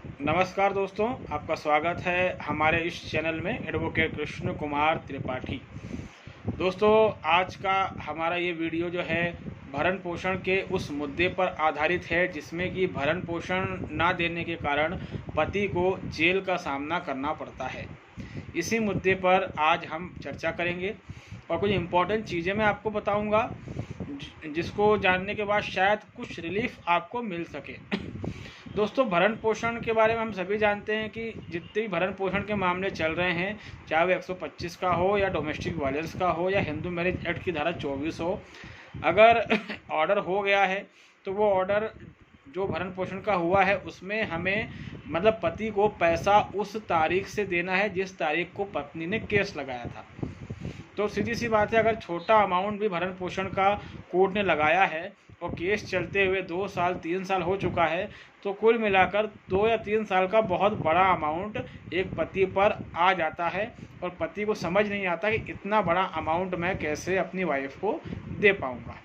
नमस्कार दोस्तों, आपका स्वागत है हमारे इस चैनल में एडवोकेट कृष्ण कुमार त्रिपाठी। दोस्तों, आज का हमारा ये वीडियो जो है भरण पोषण के उस मुद्दे पर आधारित है जिसमें कि भरण पोषण ना देने के कारण पति को जेल का सामना करना पड़ता है। इसी मुद्दे पर आज हम चर्चा करेंगे और कुछ इम्पोर्टेंट चीज़ें मैं आपको बताऊंगा जिसको जानने के बाद शायद कुछ रिलीफ आपको मिल सके। दोस्तों, भरण पोषण के बारे में हम सभी जानते हैं कि जितने भी भरण पोषण के मामले चल रहे हैं, चाहे वो 125 का हो या डोमेस्टिक वायलेंस का हो या हिंदू मैरिज एक्ट की धारा 24 हो, अगर ऑर्डर हो गया है तो वो ऑर्डर जो भरण पोषण का हुआ है उसमें हमें मतलब पति को पैसा उस तारीख से देना है जिस तारीख को पत्नी ने केस लगाया था। तो सीधी सी बात है, अगर छोटा अमाउंट भी भरण पोषण का कोर्ट ने लगाया है और केस चलते हुए 2 साल 3 साल हो चुका है, तो कुल मिलाकर 2 या 3 साल का बहुत बड़ा अमाउंट एक पति पर आ जाता है और पति को समझ नहीं आता कि इतना बड़ा अमाउंट मैं कैसे अपनी वाइफ को दे पाऊँगा।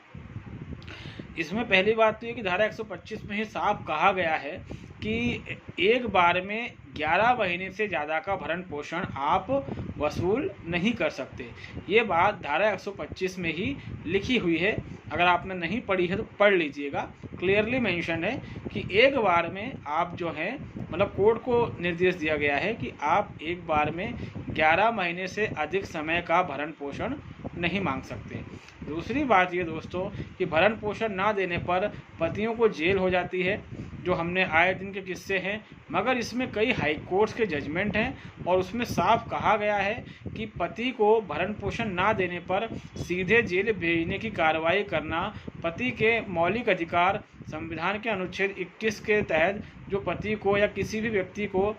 इसमें पहली बात तो ये कि धारा 125 में ही साफ कहा गया है कि एक बार में 11 महीने से ज़्यादा का भरण पोषण आप वसूल नहीं कर सकते। ये बात धारा 125 में ही लिखी हुई है। अगर आपने नहीं पढ़ी है तो पढ़ लीजिएगा। क्लियरली मेंशन है कि एक बार में आप जो है मतलब कोर्ट को निर्देश दिया गया है कि आप एक बार में 11 महीने से अधिक समय का भरण पोषण नहीं मांग सकते। दूसरी बात ये दोस्तों कि भरण पोषण ना देने पर पतियों को जेल हो जाती है, जो हमने आए दिन के किस्से हैं। मगर इसमें कई हाई कोर्ट्स के जजमेंट हैं और उसमें साफ कहा गया है कि पति को भरण पोषण ना देने पर सीधे जेल भेजने की कार्रवाई करना पति के मौलिक अधिकार संविधान के अनुच्छेद 21 के तहत जो पति को या किसी भी व्यक्ति को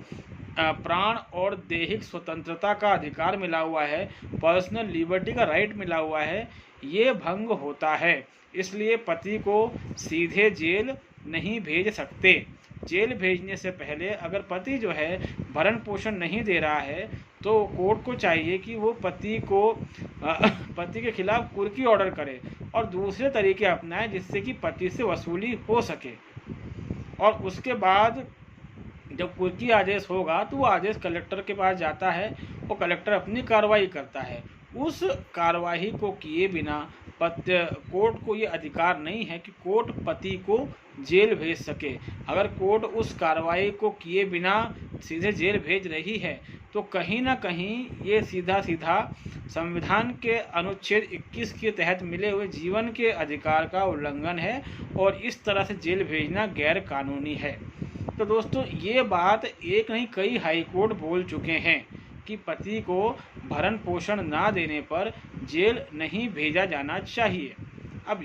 प्राण और दैहिक स्वतंत्रता का अधिकार मिला हुआ है, पर्सनल लिबर्टी का राइट मिला हुआ है, ये भंग होता है। इसलिए पति को सीधे जेल नहीं भेज सकते। जेल भेजने से पहले अगर पति जो है भरण पोषण नहीं दे रहा है तो कोर्ट को चाहिए कि वो पति के खिलाफ कुर्की ऑर्डर करे और दूसरे तरीके अपनाए जिससे कि पति से वसूली हो सके। और उसके बाद जब कुर्की आदेश होगा तो वो आदेश कलेक्टर के पास जाता है और कलेक्टर अपनी कार्रवाई करता है। उस कार्रवाई को किए बिना कोर्ट को ये अधिकार नहीं है कि कोर्ट पति को जेल भेज सके। अगर कोर्ट उस कार्रवाई को किए बिना सीधे जेल भेज रही है तो कहीं ना कहीं ये सीधा सीधा संविधान के अनुच्छेद 21 के तहत मिले हुए जीवन के अधिकार का उल्लंघन है और इस तरह से जेल भेजना गैर कानूनी है। तो दोस्तों, ये बात एक नहीं कई हाई कोर्ट बोल चुके हैं कि पति को भरण पोषण ना देने पर जेल नहीं भेजा जाना चाहिए। अब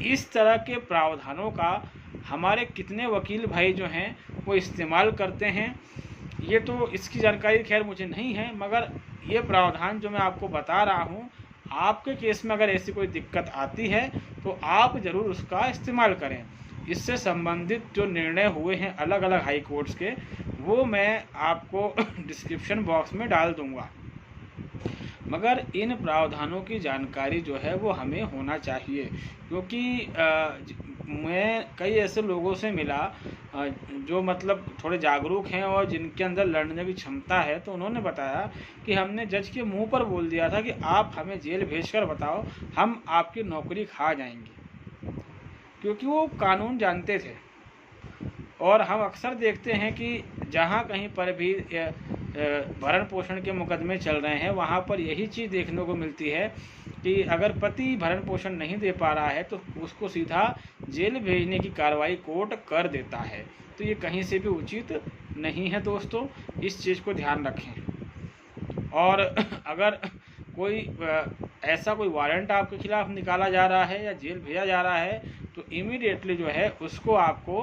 इस तरह के प्रावधानों का हमारे कितने वकील भाई जो हैं वो इस्तेमाल करते हैं, ये तो इसकी जानकारी खैर मुझे नहीं है, मगर ये प्रावधान जो मैं आपको बता रहा हूँ, आपके केस में अगर ऐसी कोई दिक्कत आती है तो आप ज़रूर उसका इस्तेमाल करें। इससे संबंधित जो निर्णय हुए हैं अलग अलग हाई कोर्ट्स के, वो मैं आपको डिस्क्रिप्शन बॉक्स में डाल दूंगा। मगर इन प्रावधानों की जानकारी जो है वो हमें होना चाहिए, क्योंकि मैं कई ऐसे लोगों से मिला जो मतलब थोड़े जागरूक हैं और जिनके अंदर लड़ने की क्षमता है। तो उन्होंने बताया कि हमने जज के मुंह पर बोल दिया था कि आप हमें जेल भेजकर बताओ, हम आपकी नौकरी खा जाएंगे, क्योंकि वो कानून जानते थे। और हम अक्सर देखते हैं कि जहाँ कहीं पर भी भरण पोषण के मुकदमे चल रहे हैं वहाँ पर यही चीज़ देखने को मिलती है कि अगर पति भरण पोषण नहीं दे पा रहा है तो उसको सीधा जेल भेजने की कार्रवाई कोर्ट कर देता है। तो ये कहीं से भी उचित नहीं है दोस्तों, इस चीज़ को ध्यान रखें। और अगर कोई ऐसा कोई वारंट आपके खिलाफ निकाला जा रहा है या जेल भेजा जा रहा है तो इमीडिएटली जो है उसको आपको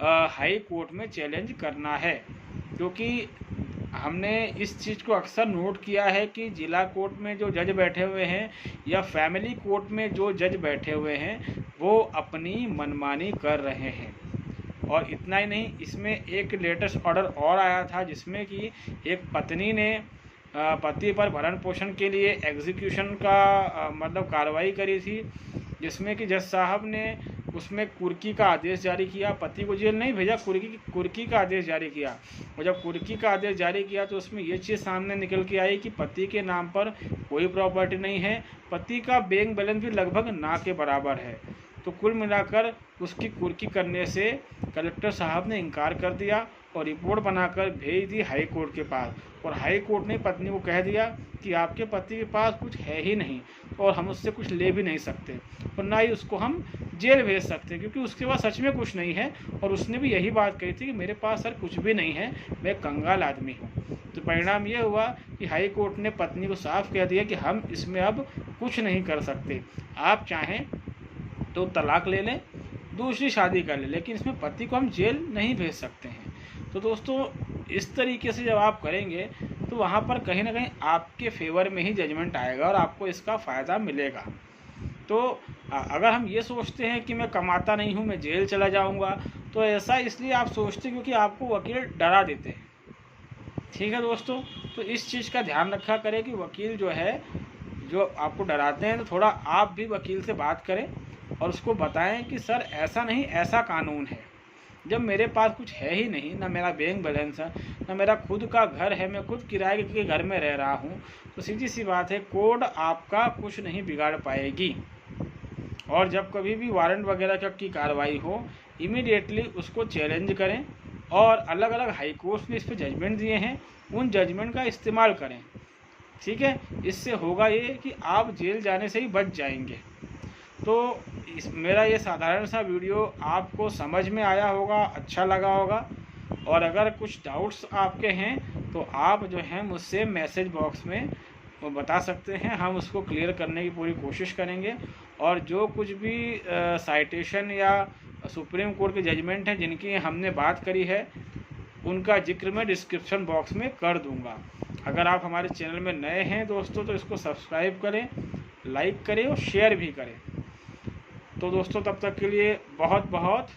हाई कोर्ट में चैलेंज करना है। क्योंकि हमने इस चीज़ को अक्सर नोट किया है कि जिला कोर्ट में जो जज बैठे हुए हैं या फैमिली कोर्ट में जो जज बैठे हुए हैं वो अपनी मनमानी कर रहे हैं। और इतना ही नहीं, इसमें एक लेटेस्ट ऑर्डर और आया था जिसमें कि एक पत्नी ने पति पर भरण पोषण के लिए एग्जीक्यूशन का मतलब कार्रवाई करी थी, जिसमें कि जज साहब ने उसमें कुर्की का आदेश जारी किया, पति को जेल नहीं भेजा, कुर्की का आदेश जारी किया। और जब कुर्की का आदेश जारी किया तो उसमें ये चीज़ सामने निकल के आई कि पति के नाम पर कोई प्रॉपर्टी नहीं है, पति का बैंक बैलेंस भी लगभग ना के बराबर है। तो कुल मिलाकर उसकी कुर्की करने से कलेक्टर साहब ने इनकार कर दिया और रिपोर्ट बनाकर भेज दी हाई कोर्ट के पास। और हाई कोर्ट ने पत्नी को कह दिया कि आपके पति के पास कुछ है ही नहीं और हम उससे कुछ ले भी नहीं सकते और ना ही उसको हम जेल भेज सकते, क्योंकि उसके पास सच में कुछ नहीं है। और उसने भी यही बात कही थी कि मेरे पास सर कुछ भी नहीं है, मैं कंगाल आदमी हूँ। तो परिणाम ये हुआ कि हाई कोर्ट ने पत्नी को साफ कह दिया कि हम इसमें अब कुछ नहीं कर सकते, आप चाहें तो तलाक ले लें, दूसरी शादी कर लें, लेकिन इसमें पति को हम जेल नहीं भेज सकते हैं। तो दोस्तों इस तरीके से जब आप करेंगे तो वहाँ पर कहीं ना कहीं आपके फेवर में ही जजमेंट आएगा और आपको इसका फ़ायदा मिलेगा। तो अगर हम ये सोचते हैं कि मैं कमाता नहीं हूँ, मैं जेल चला जाऊँगा, तो ऐसा इसलिए आप सोचते हैं क्योंकि आपको वकील डरा देते हैं। ठीक है दोस्तों, तो इस चीज़ का ध्यान रखा करें कि वकील जो है जो आपको डराते हैं, तो थोड़ा आप भी वकील से बात करें और उसको बताएं कि सर ऐसा नहीं, ऐसा कानून है। जब मेरे पास कुछ है ही नहीं, ना मेरा बैंक बैलेंस है, ना मेरा खुद का घर है, मैं खुद किराए के घर में रह रहा हूँ, तो सीधी सी बात है कोर्ट आपका कुछ नहीं बिगाड़ पाएगी। और जब कभी भी वारंट वगैरह की कार्रवाई हो, इमीडिएटली उसको चैलेंज करें और अलग अलग हाई कोर्ट ने इस पर जजमेंट दिए हैं, उन जजमेंट का इस्तेमाल करें। ठीक है, इससे होगा ये कि आप जेल जाने से ही बच जाएंगे। तो मेरा ये साधारण सा वीडियो आपको समझ में आया होगा, अच्छा लगा होगा। और अगर कुछ डाउट्स आपके हैं तो आप जो है मुझसे मैसेज बॉक्स में वो बता सकते हैं, हम उसको क्लियर करने की पूरी कोशिश करेंगे। और जो कुछ भी साइटेशन या सुप्रीम कोर्ट के जजमेंट हैं जिनकी हमने बात करी है, उनका जिक्र मैं डिस्क्रिप्शन बॉक्स में कर दूंगा। अगर आप हमारे चैनल में नए हैं दोस्तों तो इसको सब्सक्राइब करें, लाइक करें और शेयर भी करें। तो दोस्तों तब तक के लिए बहुत बहुत